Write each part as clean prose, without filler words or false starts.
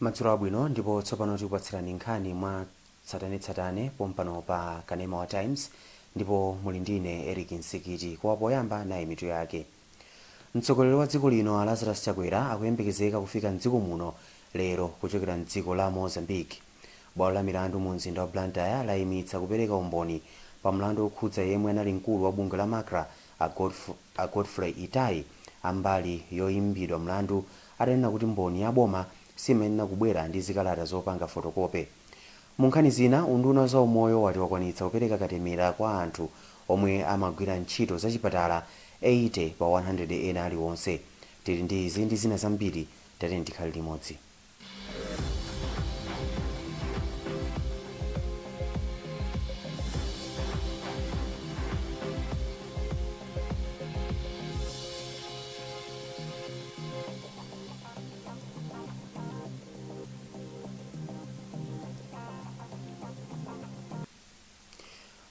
Madzulo abwino ndipo tsopano tikupatsirani nkhani mwa tsatanetsatane pompano pa Kanema wa Times ndipo muli ndine Eric Nsikiti. Kwa poyamba nayi mitu yake. Mtsogoleri wa dziko lino Lazarus Chakwera akuyembekezeka kufika mdziko muno lero kuchokera mdziko la Mozambique. Bwalo la milandu mu mzinda wa Blantyre layimitsa kupereka umboni pa mlandu okhudza yemwe anali mkulu wa bungwe la MACRA a Godfrey Itai ambali yoyimbidwa mlandu atanena kuti mboni ya boma simenena kubwera ndi zikalata zopanga fotokope. Mu nkhani zina, unduna za umoyo wati wakwanitsa kupereka katemera kwa anthu omwe amagwira ntchito zachipatala 80 pa 100 ena aliwonse. Tili ndi izi ndi zina zambiri, tiyeni tikhale limodzi.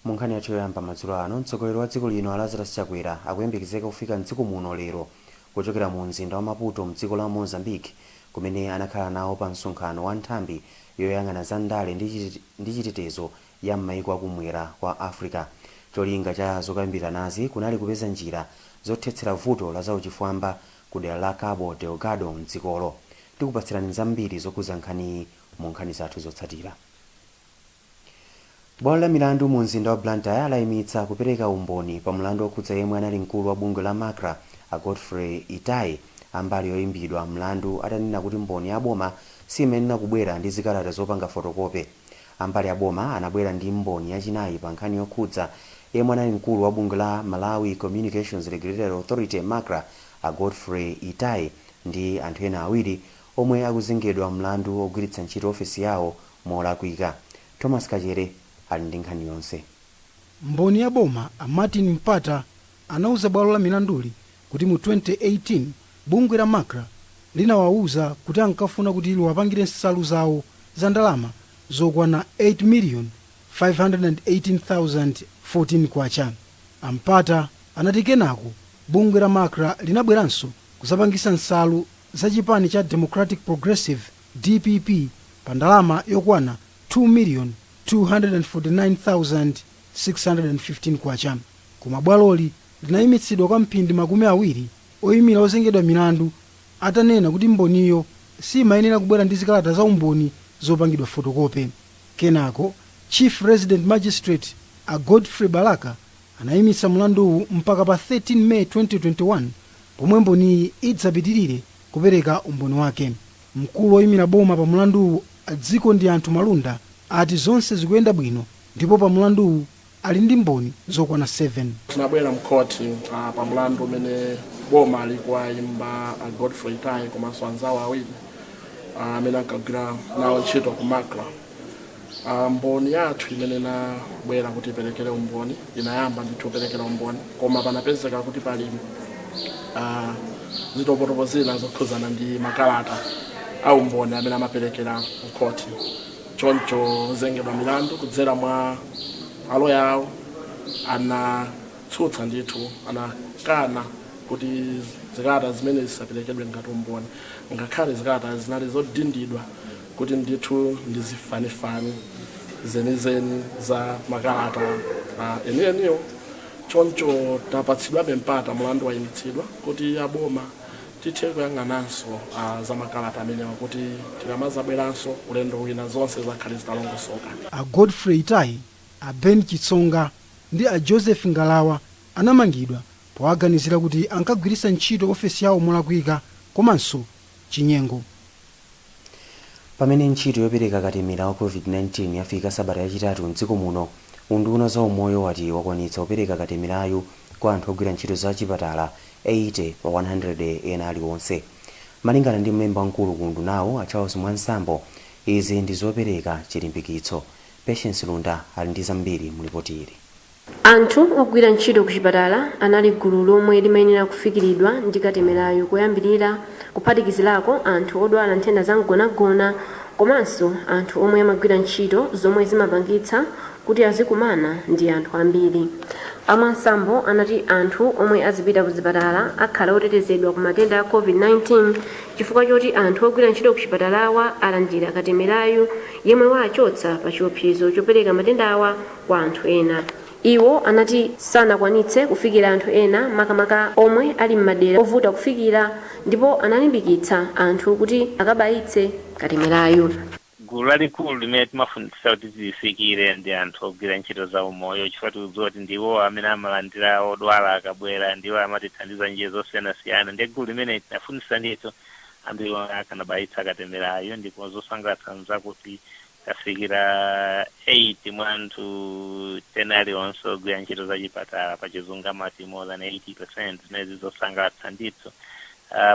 Munkhani yathu yoyamba madzulo ano, mtsogoleri wa dziko lino Lazarus Chakwera akuyembekezeka kufika mdziko muno lero kuchokera mu mzinda wa Maputo mdziko la Mozambique, kumene anakhala nawo pa msonkhano wa nthambi yoyang'ana za ndale ndi chitetezo ya m'mayiko akumwera kwa Africa. Cholinga cha zokambiranazi kunali kupeza njira zothetsera vuto la zauchifwamba ku dera la Cabo Delgado mdzikolo. Tikupatsirani zambiri zokhudza nkhani mu nkhani zathu zotsatira. Bwalo la milandu mu mzinda wa Blantyre layimitsa kupereka umboni pa mlandu okhudza yemwe anali mkulu wa bungwe la MACRA a Godfrey Itai ambali yoyimbidwa mlandu atanena kuti mboni ya boma simenena kubwera ndi zikalata zopanga fotokope. Ambali ya boma anabwera ndi mboni yachinayi pa nkhani yokhudza yemwe anali mkulu wa bungwe la Malawi Communications Regulatory Authority MACRA a Godfrey Itai ndi anthu ena awiri omwe akuzengedwa mlandu ogwiritsa ntchito ofesi yawo molakwika. Thomas Kachere ali ndi nkhani yonse. Mboni ya boma a Martin Mpata anauza bwalo la milanduli kuti mu 2018 bungwe la MACRA linawauza kuti ankafuna kuti liwapangire nsalu zawo za ndalama zokwana 8,518,014 kwacha. Ampata anati kenako bungwe la MACRA linabweranso kuzapangisa nsalu za chipani cha Democratic Progressive DPP pa ndalama yokwana 2,249,615 kwacha. Koma bwaloli linayimitsidwa kwa mphindi makumi awiri oyimira ozengedwa milandu atanena kuti mboniyo simayenera kubwera ndi zikalata za umboni zopangidwa fotokope. Kenako Chief Resident Magistrate a Godfrey Balaka anayimitsa mlanduwu mpaka pa 13 May 2021 pomwe mboniyi idzapitirire kupereka umboni wake. Mkulu oyimira boma pa mlanduwu adziko ndi anthu malunda ati zonse zikuyenda bwino ndipo pa mlanduwu ali ndi mboni zokwana 7. Tinabwera mkoti pa mlandu umene boma likwayimba a Godfrey Itai komanso anzawo awiri amene ankagwira nawo ntchito ku MACRA. Mboni yathu imene nabwera kuti iperekere umboni inayamba ndithu kuperekera umboni, koma panapezeka kuti pali zitopotopo zina zokhuzana ndi makalata a umboni amene amaperekera mkoti. Choncho zengedwa milandu kudzera mwa aloya awo anatsutsa ndithu, anakana kuti zikalata zimene zisaperekedwe ngati umboni, ngakhale zikalata zinali zodindidwa kuti ndithu ndizifanifani zenizeni za makalata enieniyo. Choncho tapatsidwabe mpata mlandu wayimitsidwa kuti aboma tithe kuyang'ananso za makalata amenewa kuti tikamazabweranso ulendo wina zonse zakhale zitalongosoka. A Godfrey Itai, a Ben Chitsonga ndi a Joseph Ngalawa anamangidwa powaganizira kuti ankagwiritsa ntchito ofesi yawo molakwika komanso chinyengo. Pamene ntchito yopereka katemera wa COVID-19 yafika sabata yachitatu mdziko muno, unduna za umoyo wati wakwanitsa kupereka katemerayo kwa anthu ogwira ntchito za chipatala 80 pa 100 ena aliwonse. Malingana ndi mmemba mkulu ku undunawo a Charles Mwansambo, izi ndi zopereka chilimbikitso. Patience Lunda ali ndi zambiri mu ripoti ili. Anthu ogwira ntchito ku chipatala anali gulu lomwe limayenera kufikiridwa ndi katemerayo kuyambirira kuphatikizirako anthu odwala nthenda za mgonagona komanso anthu omwe amagwira ntchito zomwe zimapangitsa kuti azikumana ndi anthu ambiri. amwansambo anati anthu omwe azipita ku zipatala akhala otetezedwa ku matenda a covid-19 chifukwa choti anthu ogwira ntchito ku chipatalawa alandira katemerayu yemwe waachotsa pa chiopsezo chopereka matendawa kwa anthu ena. Iwo anati sanakwanitse kufikira anthu ena makamaka omwe ali m'madera ovuta kufikira, ndipo analimbikitsa anthu kuti akabayitse katemerayu. Gulu lalikulu limene timafundisa kuti zifikire ndi anthu ogwira ntchito za umoyo, chifukwa tikudziwa kuti ndiwo amene amalandira odwala akabwera, ndiwo amatithandiza njira zosiyanasiyana. Ndi gulu limene tinafundisa ndithu ambiri akanabayitsa katemerayo, ndipo zosangalatsa nzakuti tafikira 8 mwa anthu 10 aliwonse ogwira ntchito za chipatala pachizungu amati more than 80%, zimene zizosangalatsa ndithu.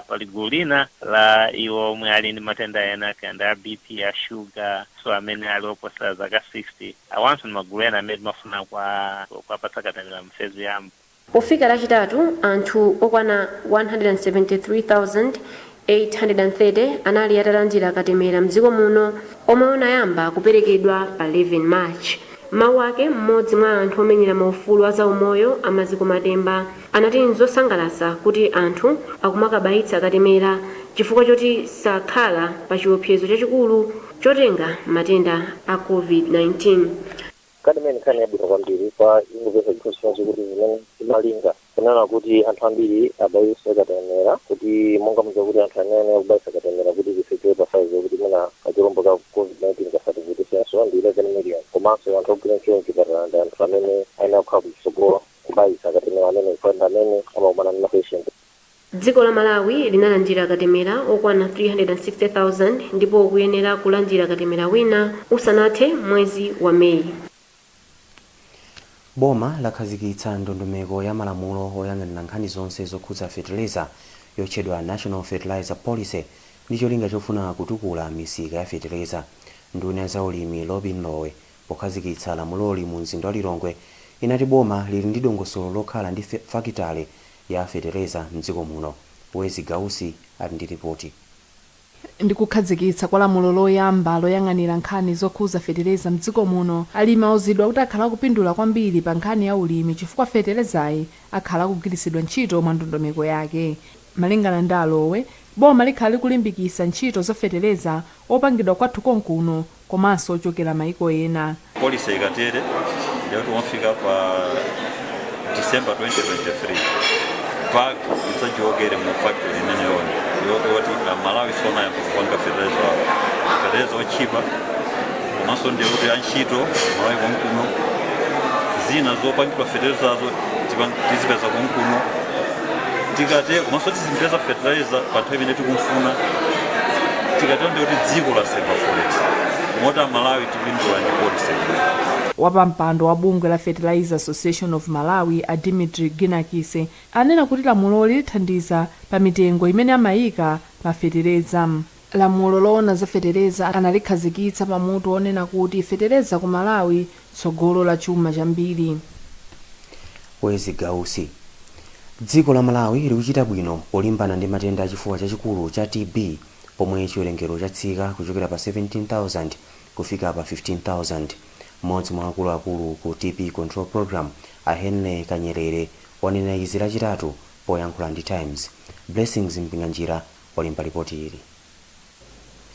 Pali gulu lina la iwo omwe ali ndi matenda ena kanda ya BP ya sugar, so amene ali oposa zaka 60 awanso ndi magulu ena amene timafuna kuwapatsa katemera mfezi yamba. Pofika lachitatu anthu okwana 173,830 anali atalandira katemera mdziko muno, omwe unayamba kuperekedwa pa 11 March. Mawu ake mmodzi mwa anthu omenyera maufulu a zaumoyo amaziko Matemba anati nzosangalatsa kuti anthu akumakabayitsa katemera chifukwa choti sakhala pa chiopsezo chachikulu chotenga matenda a COVID-19. Kadimene nkhani yabwino kwambiri kwa ingopeza chikhosi kuti zimene zimalinga kunena kuti anthu ambiri abayitse katemera, kuti monga muja kuti anthu amene akubayitsa katemera kuti zifike pa size kuti muna kachirombo ka COVID-19 kasati kuti siyaso ndi 11 million. Komanso anthu ogwira ntchito mchipatala ndi anthu amene ayenera kukhala kutsogolo kubayitsa katemera amene mfanda amene amakumana ndi mapatient. Dziko la Malawi linalandira katemera okwana 360,000 ndipo kuyenera kulandira katemera wina usanathe mwezi wa Meyi. Boma lakhazikitsa ndondomeko ya malamulo oyang'anira nkhani zonse zokhudza fertilizer yotchedwa National Fertilizer Policy ndi cholinga chofuna kutukula misika ya fertilizer. Nduna ya zaulimi Robin Lowe pokhazikitsa lamuloli mu mzinda wa Lilongwe inati boma lili ndi dongosolo lokhala ndi fakitale ya fertilizer mdziko muno. Wezi Gausi ali ndi ripoti. Ndikukhazikitsa kwa lamulo loyamba loyang'anira nkhani zokhudza fertilizer mdziko muno, alimi auzidwa kuti akhala kupindula kwambiri pa nkhani ya ulimi chifukwa fertilizer akhala kugwiritsidwa ntchito mwa ndondomeko yake. Malingana ndi Alowe, boma likhala likulimbikitsa ntchito za fertilizer opangidwa kwathu konkuno komanso ochokera maiko ena. Policy ikatere ndio tumafika pa December 2023 mpaka itajogere mu factory nene yoni yoti Malawi sona ya kupanga fertilizer ochipa komanso ndio kuti antchito Malawi konkuno zina zopangidwa fertilizer tizipeza konkuno tikate komanso tizipeza fertilizer pa nthawi imene tikumfuna tikate ndio kuti dziko la Seba Forest mota Malawi tipindula ndi policy. Wapampando wa bungwe la Fertilizer Association of Malawi a Dimitri Ginakise anena kuti lamulo lithandiza pa mitengo imene amayika pa fertilizer. Lamulo loona za fertilizer analikhazikitsa pamutu onena kuti fertilizer ku Malawi tsogolo la chuma chambiri. Wezi Gausi. Dziko la Malawi likuchita bwino polimbana ndi matenda achifuwa chachikulu cha TB, pomwe chiwerengero chatsika kuchokera pa 17,000 kufika pa 15,000. Mmodzi mwa akuluakulu ku TB Control Program a Henry Kanyerere wanena izi lachitatu poyankhula ndi Times. Blessings Mpinganjira walemba ripoti ili.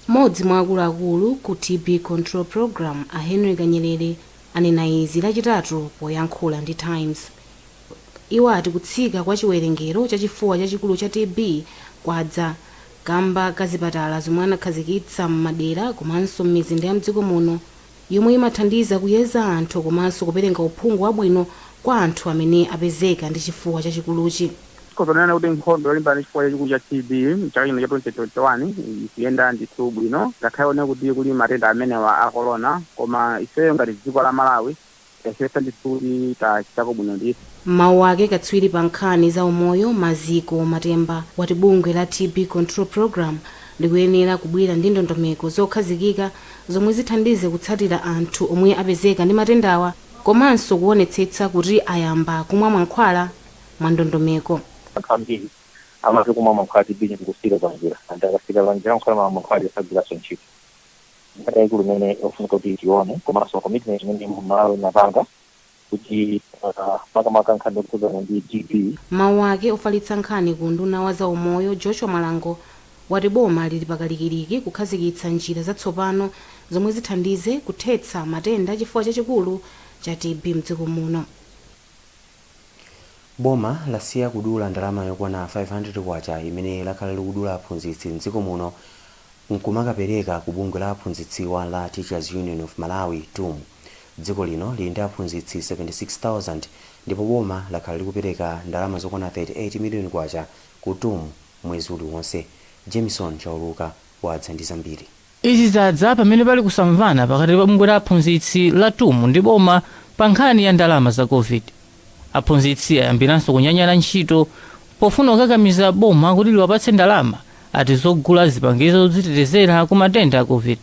Mmodzi mwa akuluakulu ku TB Control Program a Henry Kanyerere anena izi lachitatu poyankhula ndi Times. Iwo ati kutsika kwa chiwerengero chachifuwa chachikulu cha TB kwadza kamba kazipatala zomwe anakhazikitsa m'madera komanso m'mizinda ya mdziko muno yomwe imathandiza kuyeza anthu komanso kupereka uphungu wabwino kwa anthu amene apezeka ndi chifuwa chachikuluchi. Kozonena kuti nkhondo yolimbana ndi chifuwa chachikulu cha TB mchaka chino cha 2021 ikuyenda ndithu bwino, ngakhale kuti kuli matenda amenewa a corona, koma ifeyo ngati dziko la Malawi yasiyesa ndithu kuti tachitako bwino ndithu. Mawu ake katswiri pa nkhani za umoyo Maziko Matemba wati bungwe la TB Control Program likuyenera kubwera ndi ndondomeko zokhazikika zomwe zithandize kutsatira anthu omwe apezeka ndi matendawa komanso kuonetsetsa kuti ayamba kumwa mankhwala mwa ndondomeko. Ambiri amati kumwa mankhwala TB ndikusika panjira, anthu akasika panjira mankhwala mankhwala yasagwiranso ntchito. Ngati ikulu imene ofunika kuti tione komanso commitment imene Malawi inapanga kuti makamaka nkhani yokhudzana ndi TB. mawu ake ofalitsa nkhani ku nduna wa zaumoyo Joshua Malango wati boma lili pakalikiliki kukhazikitsa njira zatsopano zomwe zithandize kuthetsa matenda chifukwa chachikulu cha TB mdziko muno. Boma lasiya kudula ndalama yokwana 500 kwacha imene lakhala likudula aphunzitsi mdziko muno nkumakapereka ku bungwe la aphunzitsiwa la Teachers Union of Malawi TUM. Dziko lino lili ndi aphunzitsi 76,000 ndipo boma lakhala likupereka ndalama zokwana 38 miliyoni kwacha ku TUM mwezi uliwonse. Jameson Chauluka wadza ndi zambiri. Izi zadza pamene pali kusamvana pakati pa bungwe la aphunzitsi la TUM ndi boma pa nkhani ya ndalama za COVID. Aphunzitsi ayambiranso kunyanyala ntchito pofuna kukakamiza boma kuti liwapatse ndalama ati zogula zipangizo zodzitetezera ku matenda a COVID.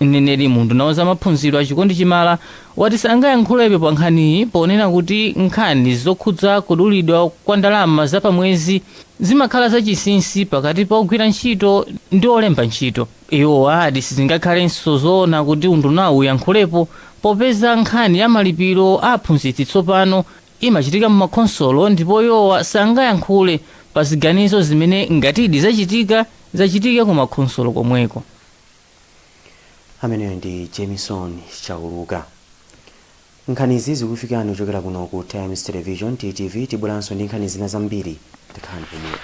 Mneneri mu nduna wa maphunziro achikondi chimala wati sangayankhulepo pa nkhaniyi ponena kuti nkhani zokhudza kudulidwa kwa ndalama za pamwezi zimakhala zachinsinsi pakati pa ogwira ntchito ndi olemba ntchito. Iwo ati sizingakhalenso zoona kuti undunawu uyankhulepo popeza nkhani ya malipiro a aphunzitsi tsopano imachitika m'makhonsolo ndipo iwowa sangayankhule pa ziganizo zimene ngatidi zachitike ku makhonsolo komweko. Ameneyo ndi Jameson Chauluka. Nkhanizi zikufikani kuchokera kuno ku Times Television TTV. Tibweranso ndi nkhani zina zambiri tikhani pomwe.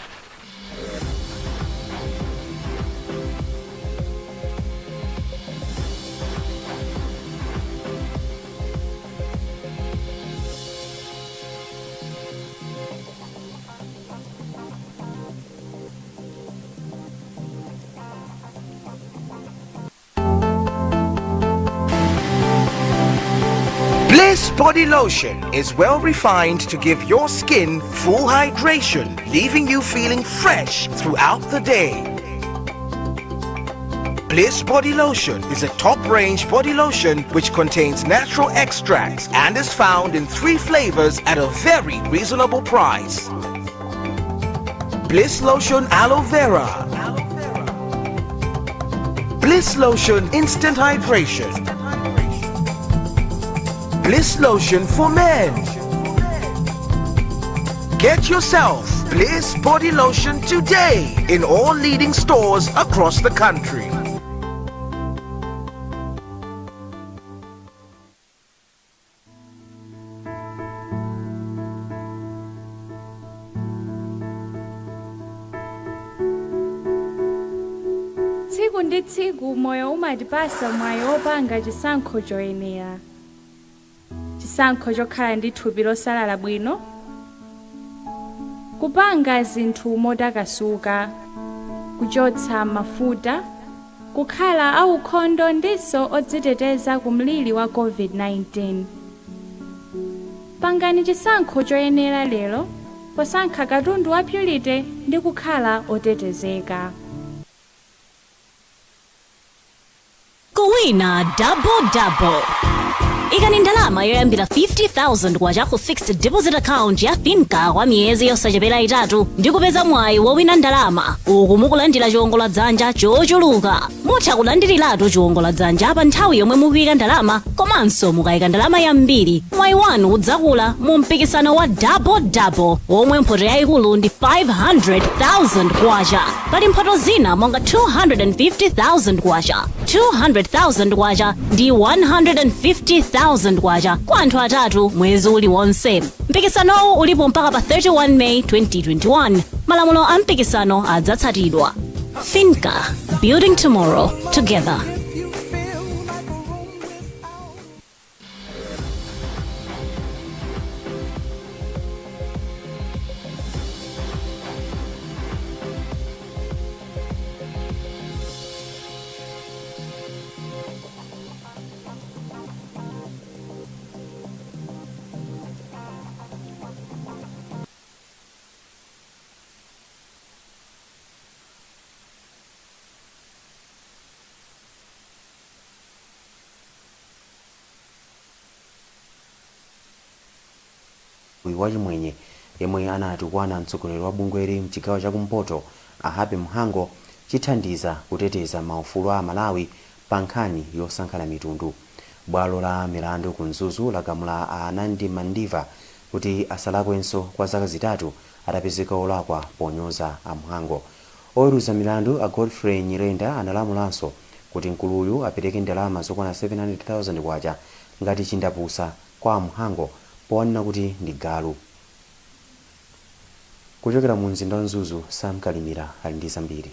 Bliss Body Lotion is well refined to give your skin full hydration, leaving you feeling fresh throughout the day. Bliss Body Lotion is a top-range body lotion which contains natural extracts and is found in 3 flavors at a very reasonable price. Bliss Lotion Aloe Vera, Bliss Lotion Instant Hydration, Bliss Lotion for men. Get yourself Bliss Body Lotion today in all leading stores across the country. Tsiku ndi tsiku moyo umatipasa mwayi wopanga chisankho choyenera. Chisankho chokhala ndi thupi losalala bwino, kupanga zinthu motakasuka, kuchotsa mafuta, kukhala aukhondo ndiso odziteteza ku mliri wa COVID-19. Pangani chisankho choyenera lero posankha katundu wa Purity ndi kukhala otetezeka. Kuwina double. Ikani ndalama yoyambira 50,000 kwacha ku fixed deposit account ya Finca kwa miyezi yosachepera itatu ndi kupeza mwayi wowina ndalama. Uku mukulandira chiwongola dzanja chochuluka. Mutha kulandiriratu chiwongola dzanja pa nthawi yomwe mukuyika ndalama, komanso mukayika ndalama yambiri mwayi wanu udzakula mu mpikisano wa double womwe mphoto yayikulu ndi 500,000 kwacha. Pali mphoto zina monga 250,000 kwacha, 200,000 kwacha ndi 150,000 kwacha kwa anthu atatu mwezi uliwonse. Mpikisanowu ulipo mpaka pa 31 May 2021. Malamulo a mpikisano adzatsatidwa. Finca, building tomorrow together. wachimwenye yemwe anatukwana mtsogoleri wa bungweli mchigawo chakumpoto Ahabe Mhango chithandiza kuteteza maufulu a Malawi pa nkhani yosankhana mitundu. Bwalo la milandu ku Mzuzu lagamula a Nandi Mandiva kuti asalakwenso kwa zaka zitatu atapezeka olakwa ponyoza amhango. Oweruza milandu a Godfrey Nyirenda analamulanso kuti mkuluyu apereke ndalama zokwana 700,000 kwacha ngati chindapusa kwa amhango powanena kuti ndi galu. Kuchokera mu mzinda wa Mzuzu, Sam Kalimira ali ndi zambiri.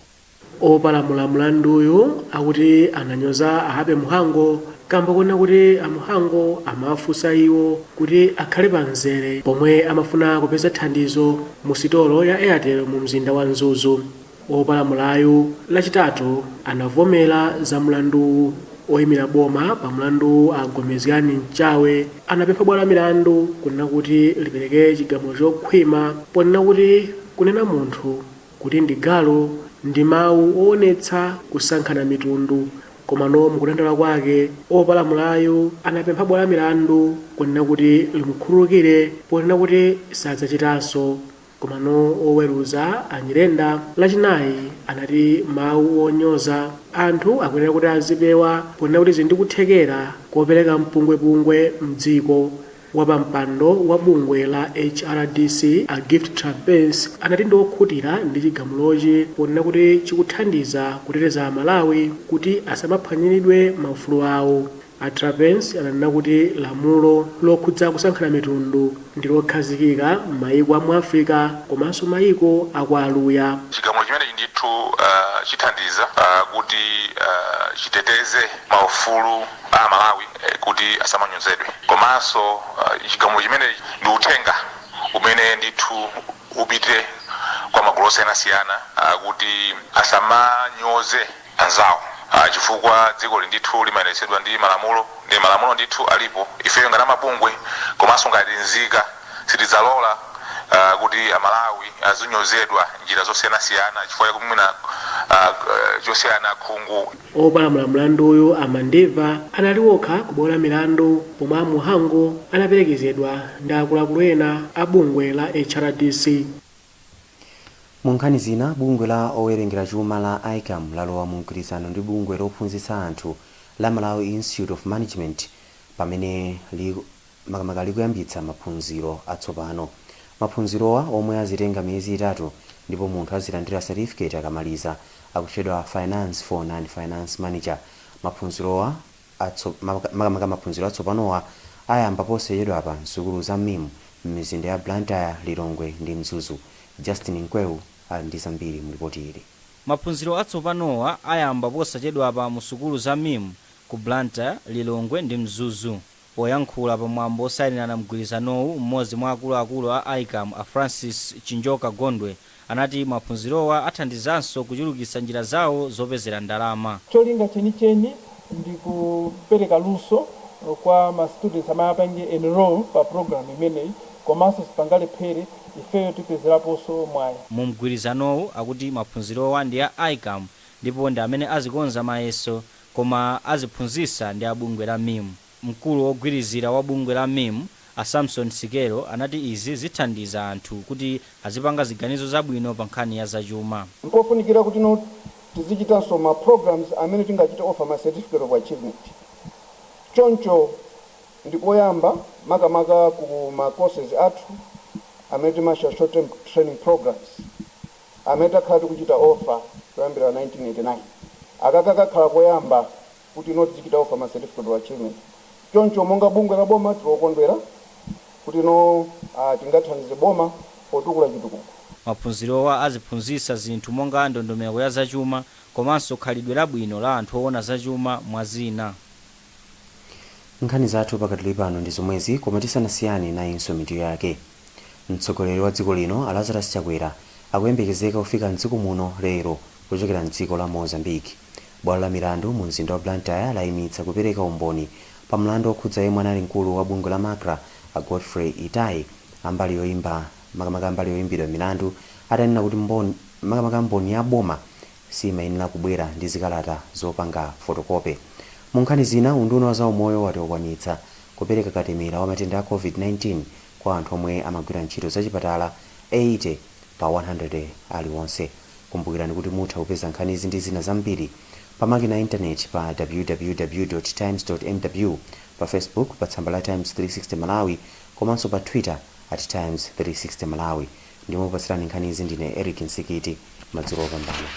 Opalamula mlanduyu akuti ananyoza ahabe mhango kamba kuona kuti amhango amafunsa iwo kuti akhale panzere pomwe amafuna kupeza thandizo mu sitolo ya Airtel mu mzinda wa Mzuzu. Opalamulayu lachitatu anavomera za mlandu oyimira boma pa mlandu a Gomezani Mchawe anapempha bwalo la milandu kunena kuti lipereke chigamulo chokhwima ponena kuti kunena munthu kuti ndi galu ndi mawu oonetsa kusankhana mitundu, komano mukudandaula kwake opalamulayo anapempha bwalo la milandu kunena kuti limukhululukire ponena kuti sadzachitanso. Komano oweruza Anyirenda lachinayi anati mawu onyoza anthu akuyenera kuti azipewa ponena kuti zindikuthekera kopereka mpungwepungwe mdziko. Wapampando wa bungwe la HRDC a Gift Trapez anati ndi okhutira ndi chigamulochi ponena kuti chikuthandiza kuteteza Malawi kuti asamaphwanyiridwe maufulu awo. A Trapez ananena kuti lamulo lokhudza kusankhana mitundu ndi lokhazikika m'mayiko a mu Africa komanso mayiko akwaluya. Chigamulo chimenechi ndithu chithandiza kuti chiteteze maufulu a Malawi kuti asamanyozedwe. Komanso chigamulo chimenechi ndi uthenga umene ndithu upite kwa magulu osiyanasiyana kuti asamanyoze anzawo. Chifukwa dziko ndithu limayeretsedwa ndi malamulo ndithu alipo. Ifeyo ngati mabungwe komanso ngati nzika sitidzalola kuti Amalawi azinyozedwa njira zosiyanasiyana chifukwa chakumwina chosiyana khungu. Opalamula mlanduyu Amandeva anali wokha ku bwalo la milandu pomwe amhango anaperekezedwa ndi akuluakulu ena a bungwe la HRDC. Mu nkhani zina, bungwe la owerengera chuma la ICAM lalowa mu mgwirizano ndi bungwe lophunzitsa anthu la Malawi Institute of Management pamene makamaka likuyambitsa maphunziro atsopano. Maphunzirowa omwe azitenga miyezi itatu ndipo munthu azilandira certificate akamaliza akutchedwa Finance for Non-Finance Manager. Maphunzirowa makamaka maphunziro atsopanowa ayamba posachedwa pa nsukulu za MIM m'mizinda ya Blantyre, Lilongwe ndi Mzuzu. Justin Nkweu ali ndi zambiri mu ripoti ili. Maphunziro atsopanowa ayamba posachedwa pa musukulu za MIM ku Blantyre, Lilongwe ndi Mzuzu. Poyankhula pamwambo osayinirana mgwirizanowu, mmodzi mwa akuluakulu a ICAM a Francis Chinjoka Gondwe anati maphunzirowa athandizanso kuchulukitsa njira zawo zopezera ndalama. Cholinga chenicheni ndi kupereka luso kwa ma students amene apange enroll pa program imeneyi komanso sipangalephere ifeyo tipezeraponso mwayi. Mu mgwirizanowu akuti maphunzirowa ndi a ICAM ndipo ndi amene azikonza mayeso koma aziphunzitsa ndi abungwe la MIM. Mkulu wogwirizira wa bungwe la MIM a Samson Sikelo anati izi zithandiza anthu kuti azipanga ziganizo zabwino pa nkhani ya zachuma. Mpofunikira kuti tizichitanso ma programs amene tingachita offer ma certificate of achievement. Choncho ndikoyamba makamaka ku ma courses athu amene timasha short term training programs amene takhala tikuchita offer kuyambira 1989 akakakhala koyamba kuti tizichita offer ma certificate of achievement. Choncho monga bungwe la boma tikukondwera kuti tingathandize boma potukula chitukuko. Maphunzirowa aziphunzitsa zinthu monga ndondomeko ya zachuma komanso khalidwe labwino la anthu oona zachuma mwazina. Nkhani zathu pakatili pano ndi zomwezi koma tisanasiyane nayinso mitu yake. Mtsogoleri wa dziko lino Lazarus Chakwera akuyembekezeka kufika mdziko muno lero kuchokera mdziko la Mozambique. Bwalo la milandu mu mzinda wa Blantyre layimitsa kupereka umboni pa mlandu okhudza yemwe anali mkulu wa bungwe la MACRA a Godfrey Itai ambali yoyimbidwa milandu atanena kuti makamaka mboni ya boma simayenera kubwera ndi zikalata zopanga fotokope. Mu nkhani zina, unduna wa zaumoyo wati ukwanitsa kupereka katemera wa matenda a COVID-19 kwa anthu omwe amagwira ntchito zachipatala 80 pa 100 aliwonse. Kumbukirani kuti mutha kupeza nkhani izi ndi zina zambiri pa makina intaneti pa www.times.mw, pa Facebook pa tsamba la Times 360 Malawi komanso pa Twitter at times 360 Malawi. Ndimo patsirani nkhani izi ndine Eric Nsikiti. Madzulo opambana.